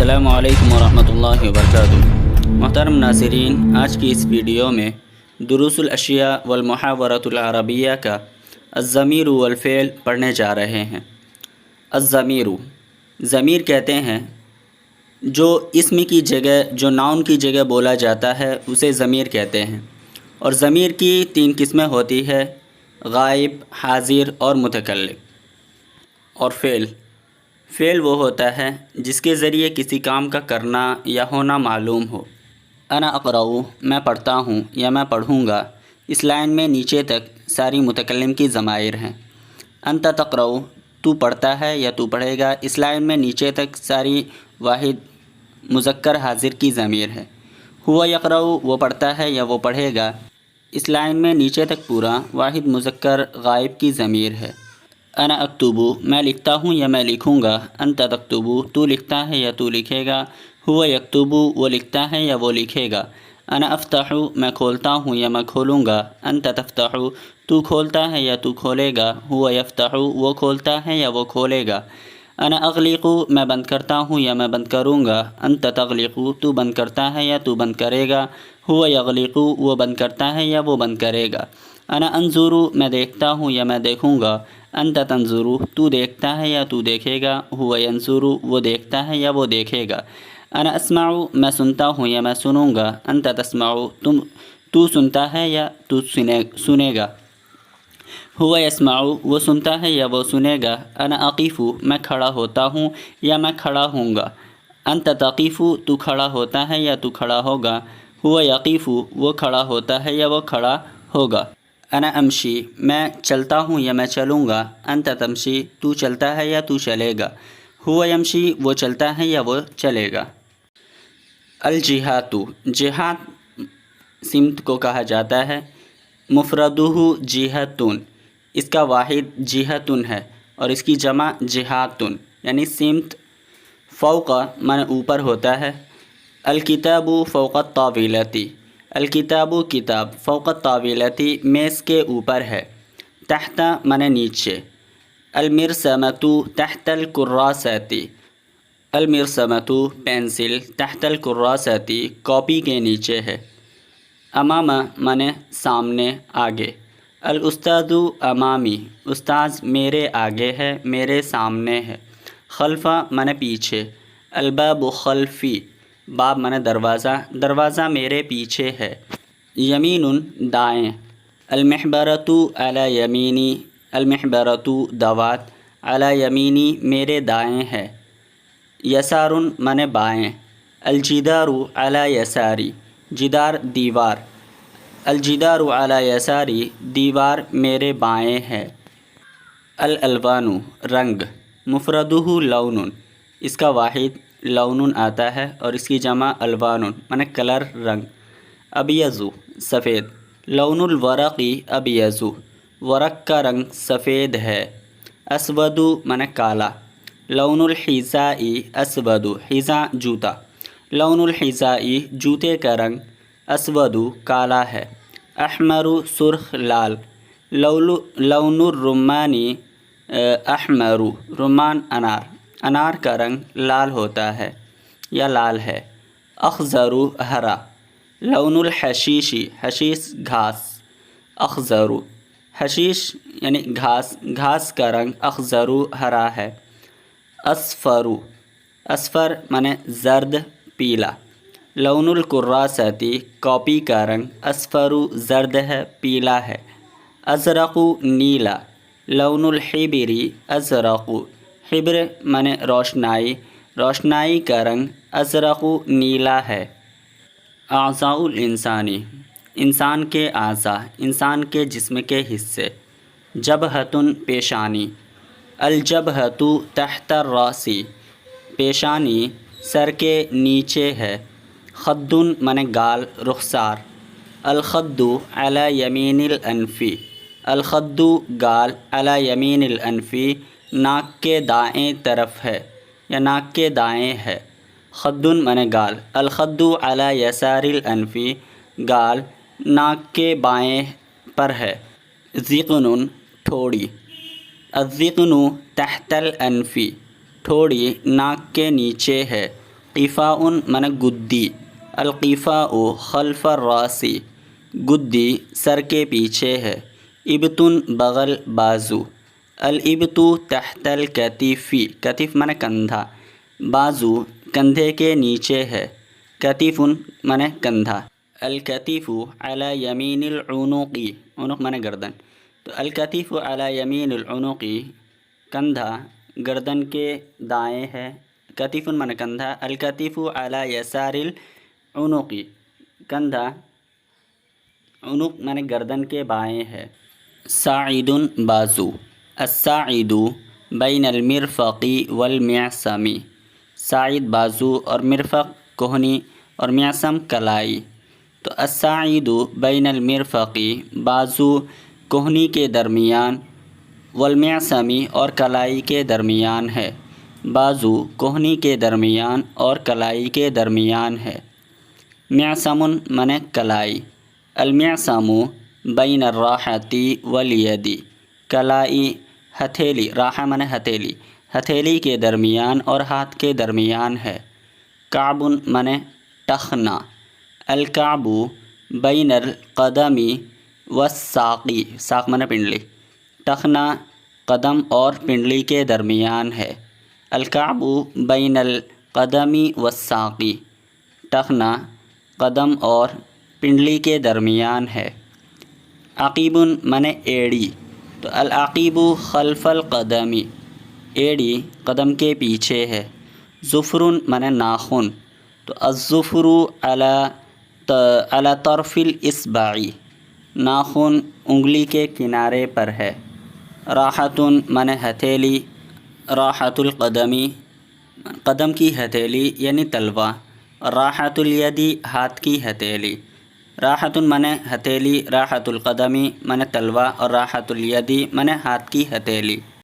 السلام علیکم ورحمۃ اللہ وبرکاتہ۔ محترم ناظرین، آج کی اس ویڈیو میں دروس الاشیاء والمحاورۃ العربیہ کا الضمیر والفعل پڑھنے جا رہے ہیں۔ الضمیر، ضمیر کہتے ہیں جو اسم کی جگہ، جو ناؤن کی جگہ بولا جاتا ہے اسے ضمیر کہتے ہیں۔ اور ضمیر کی 3 قسمیں ہوتی ہے: غائب، حاضر اور متکلم۔ اور فعل وہ ہوتا ہے جس کے ذریعے کسی کام کا کرنا یا ہونا معلوم ہو۔ انا اقرأ، میں پڑھتا ہوں یا میں پڑھوں گا، اس لائن میں نیچے تک ساری متکلم کی ضمائر ہیں۔ انت تقرأ، تو پڑھتا ہے یا تو پڑھے گا، اس لائن میں نیچے تک ساری واحد مذکر حاضر کی ضمیر ہے۔ ہوا یقرأ، وہ پڑھتا ہے یا وہ پڑھے گا، اس لائن میں نیچے تک پورا واحد مذکر غائب کی ضمیر ہے۔ انا اکتب، میں لکھتا ہوں یا میں لکھوں گا، انت تکتب، تو لکھتا ہے یا تو لکھے گا، ہوا یکتب، وہ لکھتا ہے یا وہ لکھے گا۔ انا افتح، میں کھولتا ہوں یا میں کھولوں گا، انت تفتح، تو کھولتا ہے یا تو کھولے گا، ہوا یفتح، وہ کھولتا ہے یا وہ کھولے گا۔ انا اغلق، میں بند کرتا ہوں یا میں بند کروں گا، انت تغلق، تو بند کرتا ہے یا تو بند کرے گا، ہوا یغلق، وہ بند کرتا ہے یا وہ بند کرے گا۔ انا انظر، میں دیکھتا ہوں یا میں دیکھوں گا، انت تنظر، تو دیکھتا ہے یا تو دیکھے گا، ہوا ینظر، وہ دیکھتا ہے یا وہ دیکھے گا۔ انا اسمع، میں سنتا ہوں یا میں سنوں گا، انت تسمع، تو سنتا ہے یا تو سنے گا، ہوا یسمع، وہ سنتا ہے یا وہ سنے گا۔ انا اقف، میں کھڑا ہوتا ہوں یا میں کھڑا ہوں گا، انت تقف، تو کھڑا ہوتا ہے یا تو کھڑا ہوگا، ہوا یقف، وہ کھڑا ہوتا ہے یا وہ کھڑا ہوگا۔ انا امشی، میں چلتا ہوں یا میں چلوں گا، انت تمشی، تو چلتا ہے یا تو چلے گا، ہوا یمشی، وہ چلتا ہے یا وہ چلے گا۔ الجہات، جہات سمت کو کہا جاتا ہے۔ مفردہ جہتن، اس کا واحد جہتن ہے اور اس کی جمع جہاتن، یعنی سمت۔ فوق معنی اوپر ہوتا ہے۔ الکتاب فوق الطاولۃ، الکتاب کتاب، فوق الطاولۃ میز کے اوپر ہے۔ تحت معنی نیچے۔ المرسمۃ تحت الکراسۃ، المرسمۃ پینسل، تحت الکراسۃ کاپی کے نیچے ہے۔ امام معنی سامنے، آگے۔ الاستاذ امامی، استاذ میرے آگے ہے، میرے سامنے ہے۔ خلف معنی پیچھے۔ الباب خلفی، باب معنی دروازہ، دروازہ میرے پیچھے ہے۔ یمین دائیں۔ المحبرۃ علی یمینی، المحبرۃ دوات، علی یمینی میرے دائیں ہے۔ یسار معنی بائیں۔ الجدار علی یساری، جدار دیوار، الجدار علی یساری دیوار میرے بائیں ہے۔ الالوان رنگ۔ مفردہ لون، اس کا واحد لون آتا ہے اور اس کی جمع الوان معنی کلر، رنگ۔ ابیض سفید۔ لون الورق ابیض، ورق کا رنگ سفید ہے۔ اسود معنی کالا۔ لون الحذاء اسود، حذاء جوتا، لون الحذاء جوتے کا رنگ اسود کالا ہے۔ احمر سرخ، لال۔ لون الرمان احمر، رمان انار، انار کا رنگ لال ہوتا ہے یا لال ہے۔ اخضر ہرا۔ لون الحشیش، حشیش گھاس، اخضر، حشیش یعنی گھاس، گھاس کا رنگ اخضر ہرا ہے۔ اصفر، اصفر معنی زرد، پیلا۔ لون الکراسۃ کاپی کا رنگ اصفر زرد ہے، پیلا ہے۔ ازرق نیلا۔ لون الحبر ازرق، حبر معنی روشنائی، روشنائی کا رنگ ازرق نیلا ہے۔ اعضاء الانسانی، انسان کے اعضاء، انسان کے جسم کے حصے۔ جبہۃ پیشانی۔ الجبہۃ تحت الراس، پیشانی سر کے نیچے ہے۔ خد معنی گال، رخسار۔ الخد علی یمین الانف، الخد گال، علی یمین الانف ناک کے دائیں طرف ہے یا ناک کے دائیں ہے۔ خد معنی گال۔ الخد علی یسار الانف، گال ناک کے بائیں پر ہے۔ ذقن ٹھوڑی۔ الذقن تحت الانف، ٹھوڑی ناک کے نیچے ہے۔ قفاء من گدی، القفاء خلف الراسی، گدی سر کے پیچھے ہے، ابتن بغل بازو، الابط تحت الکتفی، کتف من کندھا، بازو کندھے کے نیچے ہے، کتف من کندھا، الکتف علی یمین العنق، عنق من گردن، تو الکتف علی یمین العنق، کندھا گردن کے دائیں ہے، کتف من کندھا، الکتف علی یسار العنق، کندھا عنق من گردن کے بائیں ہے، ساعد بازو، الساعد بین المرفق والمعصم، ساعد بازو اور مرفق کوہنی اور معصم کلائی، تو الساعد بین المرفق بازو کوہنی کے درمیان، والمعصمی اور کلائی کے درمیان ہے، بازو کوہنی کے درمیان اور کلائی کے درمیان ہے، معصم من کلائی، المعصم بین الراحۃ والید، کلائی ہتھیلی، راحہ من ہتھیلی، ہتھیلی کے درمیان اور ہاتھ کے درمیان ہے، کعب من ٹخنا، الکعب بین القدم والساق، ساق من پنڈلی، ٹخنا قدم اور پنڈلی کے درمیان ہے، الکعب بین القدم والساق، ٹخنا قدم اور پنڈلی کے درمیان ہے، عقیب من ایڑی، تو العقیب خلف القدم، ایڑی قدم کے پیچھے ہے، ظفر من ناخن، تو الظفر علی طرف الاصبع، ناخن انگلی کے کنارے پر ہے، راحۃ من ہتھیلی، راحۃ القدم قدم کی ہتھیلی یعنی تلوا، راحۃ الید ہاتھ کی ہتھیلی، راحۃ من ہتھیلی، راحۃ القدم من تلوا اور راحۃ الید من ہاتھ کی ہتھیلی۔